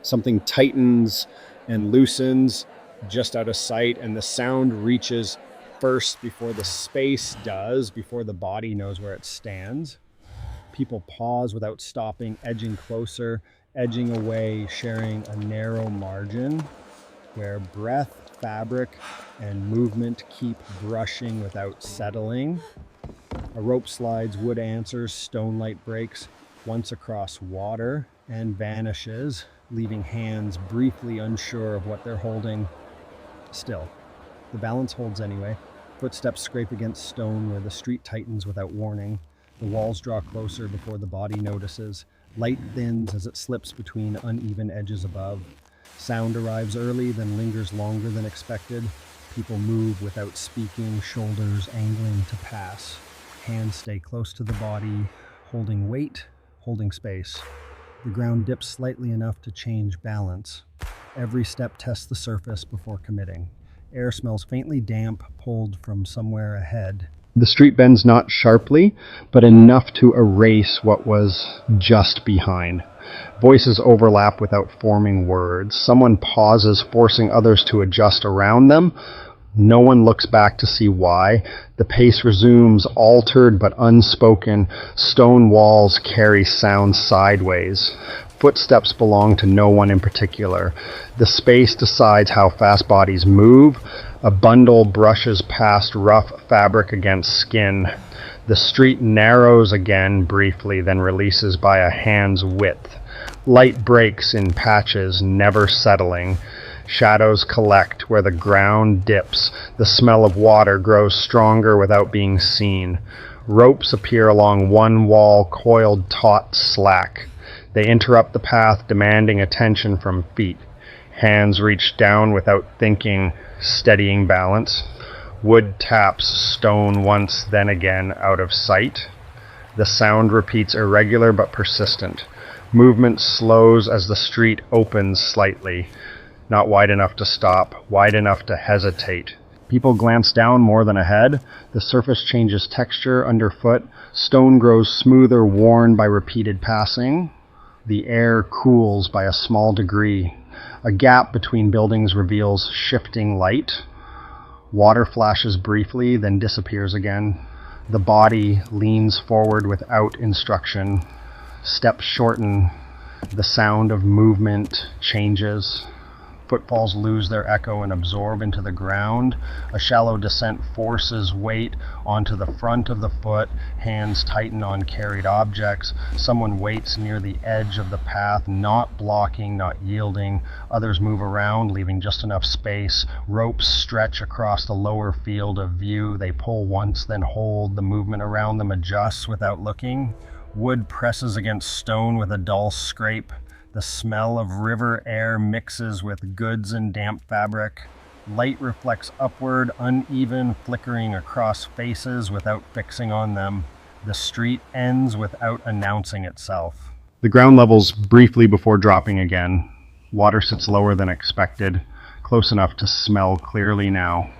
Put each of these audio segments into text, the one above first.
Something tightens and loosens just out of sight, and the sound reaches first before the space does, before the body knows where it stands. People pause without stopping, edging closer, edging away, sharing a narrow margin where breath, fabric, and movement keep brushing without settling. A rope slides, wood answers, stone light breaks, once across water, and vanishes, leaving hands briefly unsure of what they're holding. Still, the balance holds anyway. Footsteps scrape against stone where the street tightens without warning. The walls draw closer before the body notices. Light thins as it slips between uneven edges above. Sound arrives early, then lingers longer than expected. People move without speaking, shoulders angling to pass. Hands stay close to the body, holding weight, holding space. The ground dips slightly enough to change balance. Every step tests the surface before committing. Air smells faintly damp, pulled from somewhere ahead. The street bends not sharply, but enough to erase what was just behind. Voices overlap without forming words. Someone pauses, forcing others to adjust around them. No one looks back to see why. The pace resumes, altered but unspoken. Stone walls carry sound sideways. Footsteps belong to no one in particular. The space decides how fast bodies move. A bundle brushes past rough fabric against skin. The street narrows again briefly, then releases by a hand's width. Light breaks in patches, never settling. Shadows collect where the ground dips. The smell of water grows stronger without being seen. Ropes appear along one wall, coiled taut slack. They interrupt the path, demanding attention from feet. Hands reach down without thinking, steadying balance. Wood taps stone once, then again, out of sight. The sound repeats, irregular but persistent. Movement slows as the street opens slightly. Not wide enough to stop, wide enough to hesitate. People glance down more than ahead. The surface changes texture underfoot. Stone grows smoother, worn by repeated passing. The air cools by a small degree. A gap between buildings reveals shifting light. Water flashes briefly, then disappears again. The body leans forward without instruction. Steps shorten. The sound of movement changes. Footfalls lose their echo and absorb into the ground. A shallow descent forces weight onto the front of the foot. Hands tighten on carried objects. Someone waits near the edge of the path, not blocking, not yielding. Others move around, leaving just enough space. Ropes stretch across the lower field of view. They pull once, then hold. The movement around them adjusts without looking. Wood presses against stone with a dull scrape. The smell of river air mixes with goods and damp fabric. Light reflects upward, uneven, flickering across faces without fixing on them. The street ends without announcing itself. The ground levels briefly before dropping again. Water sits lower than expected, close enough to smell clearly now.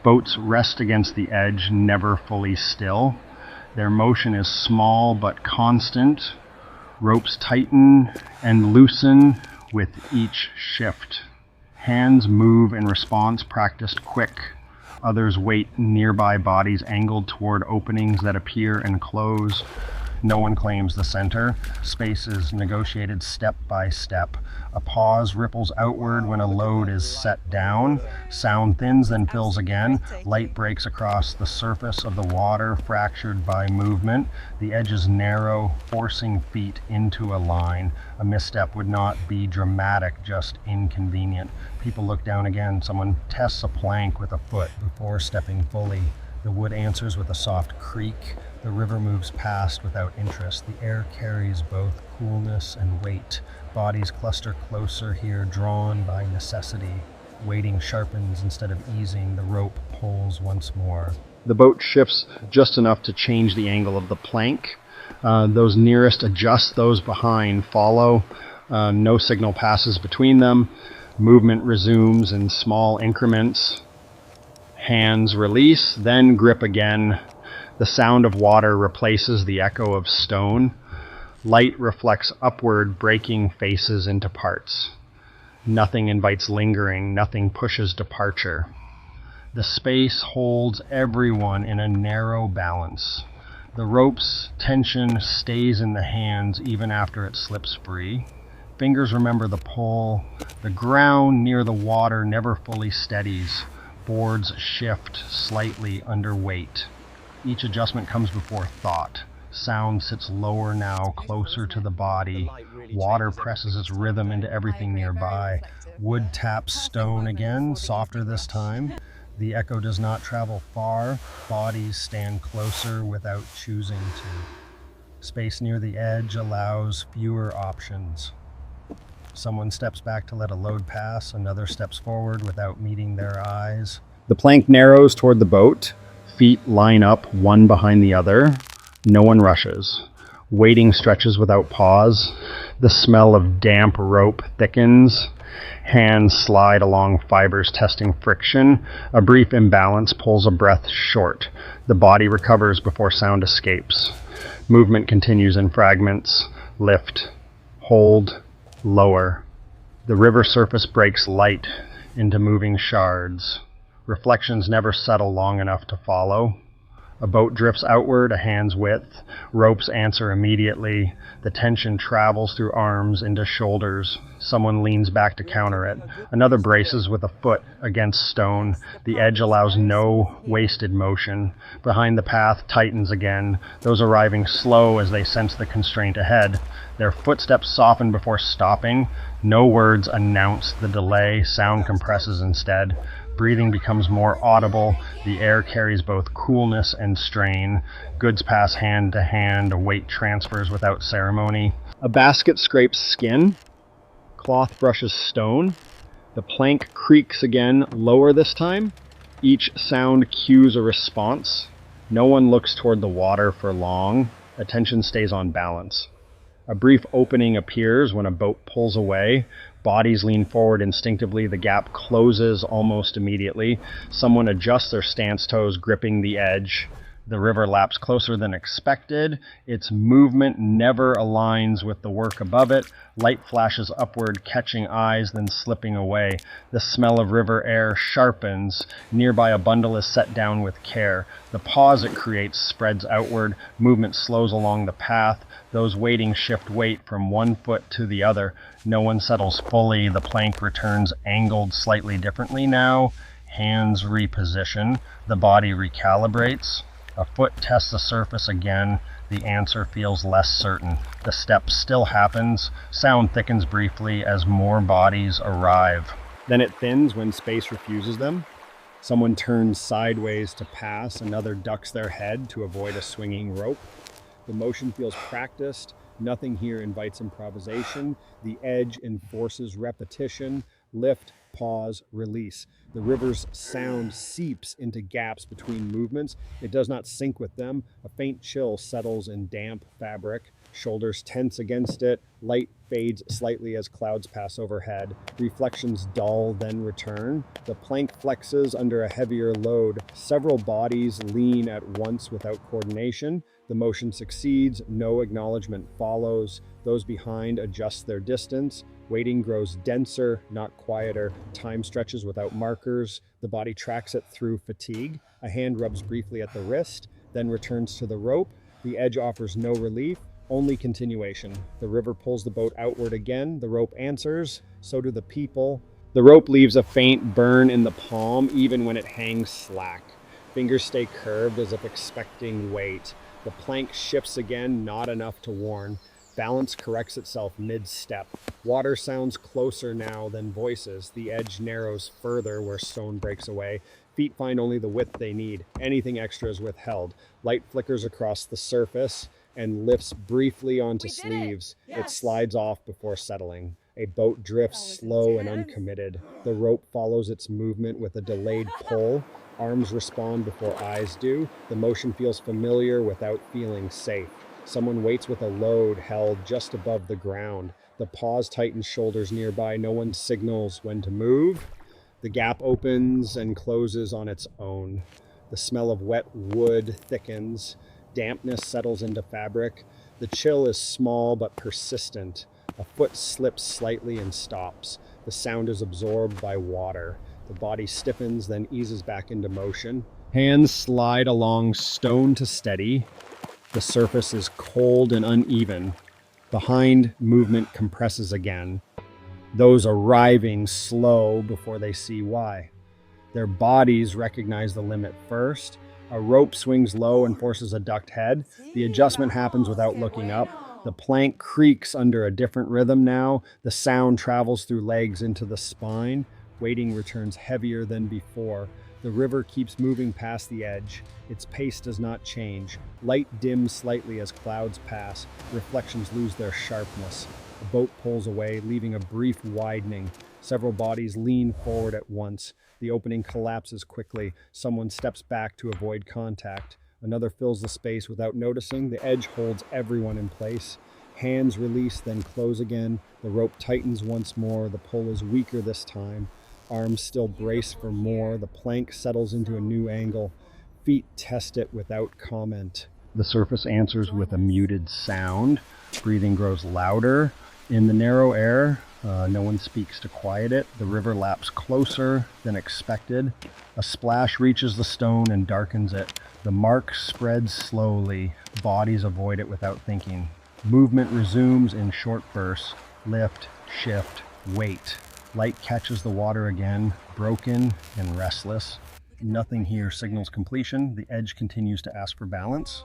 Boats rest against the edge, never fully still. Their motion is small but constant. Ropes tighten and loosen with each shift. Hands move in response, practiced quick. Others wait, nearby bodies angled toward openings that appear and close. No one claims the center. Space is negotiated step by step. A pause ripples outward when a load is set down. Sound thins, then fills again. Light breaks across the surface of the water, fractured by movement. The edges narrow, forcing feet into a line. A misstep would not be dramatic, just inconvenient. People look down again. Someone tests a plank with a foot before stepping fully. The wood answers with a soft creak. The river moves past without interest. The air carries both coolness and weight. Bodies cluster closer here, drawn by necessity. Weighting sharpens instead of easing. The rope pulls once more. The boat shifts just enough to change the angle of the plank. Those nearest adjust, those behind follow. No signal passes between them. Movement resumes in small increments. Hands release, then grip again. The sound of water replaces the echo of stone. Light reflects upward, breaking faces into parts. Nothing invites lingering, nothing pushes departure. The space holds everyone in a narrow balance. The rope's tension stays in the hands even after it slips free. Fingers remember the pull. The ground near the water never fully steadies. Boards shift slightly under weight. Each adjustment comes before thought. Sound sits lower now, closer to the body. Water presses its rhythm into everything nearby. Wood taps stone again, softer this time. The echo does not travel far. Bodies stand closer without choosing to. Space near the edge allows fewer options. Someone steps back to let a load pass. Another steps forward without meeting their eyes. The plank narrows toward the boat. Feet line up one behind the other. No one rushes. Waiting stretches without pause. The smell of damp rope thickens. Hands slide along fibers testing friction. A brief imbalance pulls a breath short. The body recovers before sound escapes. Movement continues in fragments. Lift. Hold. Lower. The river surface breaks light into moving shards. Reflections never settle long enough to follow. A boat drifts outward a hand's width. Ropes answer immediately. The tension travels through arms into shoulders. Someone leans back to counter it. Another braces with a foot against stone. The edge allows no wasted motion. Behind the path tightens again. Those arriving slow as they sense the constraint ahead. Their footsteps soften before stopping. No words announce the delay. Sound compresses instead. Breathing becomes more audible. The air carries both coolness and strain. Goods pass hand to hand. Weight transfers without ceremony. A basket scrapes skin. Cloth brushes stone. The plank creaks again, lower this time. Each sound cues a response. No one looks toward the water for long. Attention stays on balance. A brief opening appears when a boat pulls away. Bodies lean forward instinctively. The gap closes almost immediately. Someone adjusts their stance toes, gripping the edge. The river laps closer than expected. Its movement never aligns with the work above it. Light flashes upward, catching eyes, then slipping away. The smell of river air sharpens. Nearby, a bundle is set down with care. The pause it creates spreads outward. Movement slows along the path. Those waiting shift weight from one foot to the other. No one settles fully. The plank returns angled slightly differently now. Hands reposition. The body recalibrates. A foot tests the surface again. The answer feels less certain. The step still happens. Sound thickens briefly as more bodies arrive. Then it thins when space refuses them. Someone turns sideways to pass. Another ducks their head to avoid a swinging rope. The motion feels practiced. Nothing here invites improvisation. The edge enforces repetition. Lift, pause, release. The river's sound seeps into gaps between movements. It does not sync with them. A faint chill settles in damp fabric. Shoulders tense against it. Light fades slightly as clouds pass overhead. Reflections dull, then return. The plank flexes under a heavier load. Several bodies lean at once without coordination. The motion succeeds. No acknowledgement follows. Those behind adjust their distance. Waiting grows denser, not quieter. Time stretches without markers. The body tracks it through fatigue. A hand rubs briefly at the wrist, then returns to the rope. The edge offers no relief, only continuation. The river pulls the boat outward again. The rope answers. So do the people. The rope leaves a faint burn in the palm, even when it hangs slack. Fingers stay curved as if expecting weight. The plank shifts again, not enough to warn. Balance corrects itself mid-step. Water sounds closer now than voices. The edge narrows further where stone breaks away. Feet find only the width they need. Anything extra is withheld. Light flickers across the surface and lifts briefly onto sleeves. It slides off before settling. A boat drifts slow and uncommitted. The rope follows its movement with a delayed pull. Arms respond before eyes do. The motion feels familiar without feeling safe. Someone waits with a load held just above the ground. The pause tightens shoulders nearby. No one signals when to move. The gap opens and closes on its own. The smell of wet wood thickens. Dampness settles into fabric. The chill is small but persistent. A foot slips slightly and stops. The sound is absorbed by water. The body stiffens, then eases back into motion. Hands slide along stone to steady. The surface is cold and uneven. Behind, movement compresses again. Those arriving slow before they see why. Their bodies recognize the limit first. A rope swings low and forces a ducked head. The adjustment happens without looking up. The plank creaks under a different rhythm now. The sound travels through legs into the spine. Weighting returns heavier than before. The river keeps moving past the edge. Its pace does not change. Light dims slightly as clouds pass. Reflections lose their sharpness. The boat pulls away, leaving a brief widening. Several bodies lean forward at once. The opening collapses quickly. Someone steps back to avoid contact. Another fills the space without noticing. The edge holds everyone in place. Hands release, then close again. The rope tightens once more. The pull is weaker this time. Arms still brace for more. The plank settles into a new angle. Feet test it without comment. The surface answers with a muted sound. Breathing grows louder. In the narrow air, no one speaks to quiet it. The river laps closer than expected. A splash reaches the stone and darkens it. The mark spreads slowly. Bodies avoid it without thinking. Movement resumes in short bursts. Lift, shift, wait. Light catches the water again, broken and restless. Nothing here signals completion. The edge continues to ask for balance.